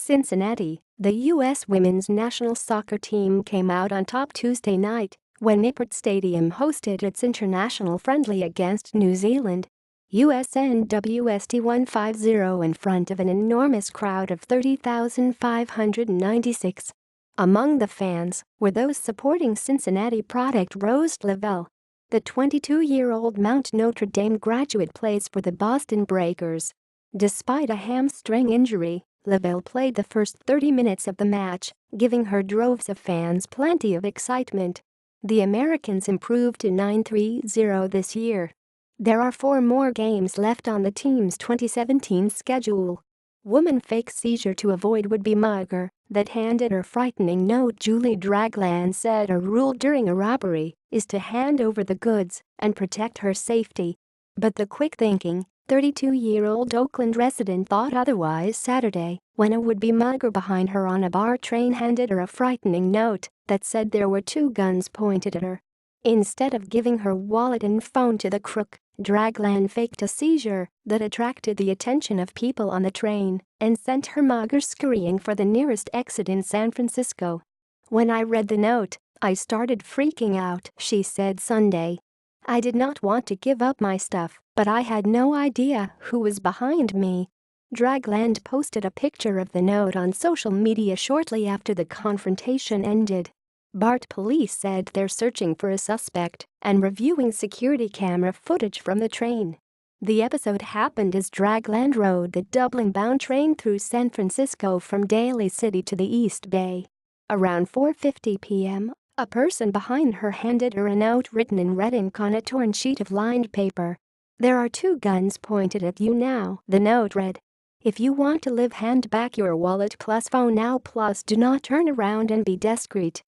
Cincinnati, the U.S. women's national soccer team came out on top Tuesday night when Nippert Stadium hosted its international friendly against New Zealand. USNWST 150 in front of an enormous crowd of 30,596. Among the fans were those supporting Cincinnati product Rose Lavelle. The 22-year-old Mount Notre Dame graduate plays for the Boston Breakers. Despite a hamstring injury, Lavelle played the first 30 minutes of the match, giving her droves of fans plenty of excitement. The Americans improved to 9-3-0 this year. There are 4 more games left on the team's 2017 schedule. Woman fakes seizure to avoid would-be mugger that handed her frightening note. Julie Dragland said a rule during a robbery is to hand over the goods and protect her safety. But the quick-thinking, 32-year-old Oakland resident thought otherwise Saturday when a would-be mugger behind her on a BART train handed her a frightening note that said there were 2 guns pointed at her. Instead of giving her wallet and phone to the crook, Dragland faked a seizure that attracted the attention of people on the train and sent her mugger scurrying for the nearest exit in San Francisco. "When I read the note, I started freaking out," she said Sunday. "I did not want to give up my stuff, but I had no idea who was behind me." Dragland posted a picture of the note on social media shortly after the confrontation ended. BART police said they're searching for a suspect and reviewing security camera footage from the train. The episode happened as Dragland rode the Dublin-bound train through San Francisco from Daly City to the East Bay. Around 4:50 p.m., a person behind her handed her a note written in red ink on a torn sheet of lined paper. "There are 2 guns pointed at you now," the note read. "If you want to live, hand back your wallet plus phone now plus do not turn around and be discreet.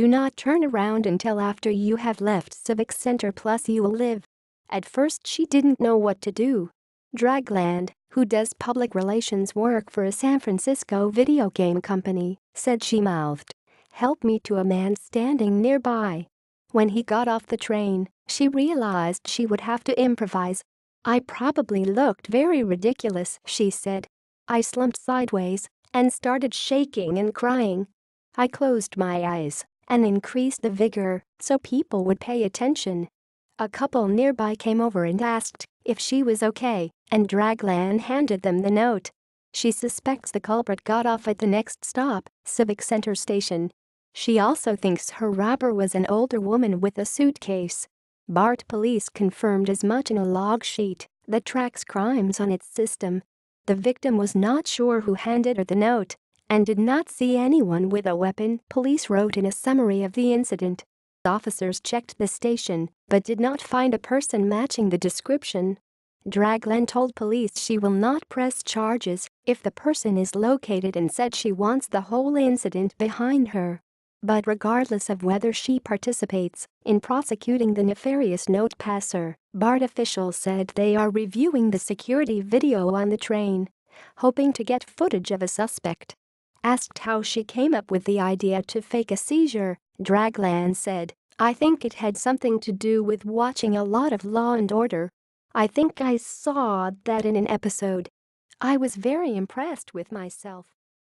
Do not turn around until after you have left Civic Center plus you will live." At first she didn't know what to do. Dragland, who does public relations work for a San Francisco video game company, said she mouthed, "Help me," to a man standing nearby. When he got off the train, she realized she would have to improvise. "I probably looked very ridiculous," she said. "I slumped sideways and started shaking and crying. I closed my eyes and increased the vigor so people would pay attention." A couple nearby came over and asked if she was okay, and Dragland handed them the note. She suspects the culprit got off at the next stop, Civic Center Station. She also thinks her robber was an older woman with a suitcase. BART police confirmed as much in a log sheet that tracks crimes on its system. The victim was not sure who handed her the note and did not see anyone with a weapon, police wrote in a summary of the incident. Officers checked the station but did not find a person matching the description. Dragland told police she will not press charges if the person is located and said she wants the whole incident behind her. But regardless of whether she participates in prosecuting the nefarious note passer, BART officials said they are reviewing the security video on the train, hoping to get footage of a suspect. Asked how she came up with the idea to fake a seizure, Dragland said, "I think it had something to do with watching a lot of Law and Order. I think I saw that in an episode. I was very impressed with myself."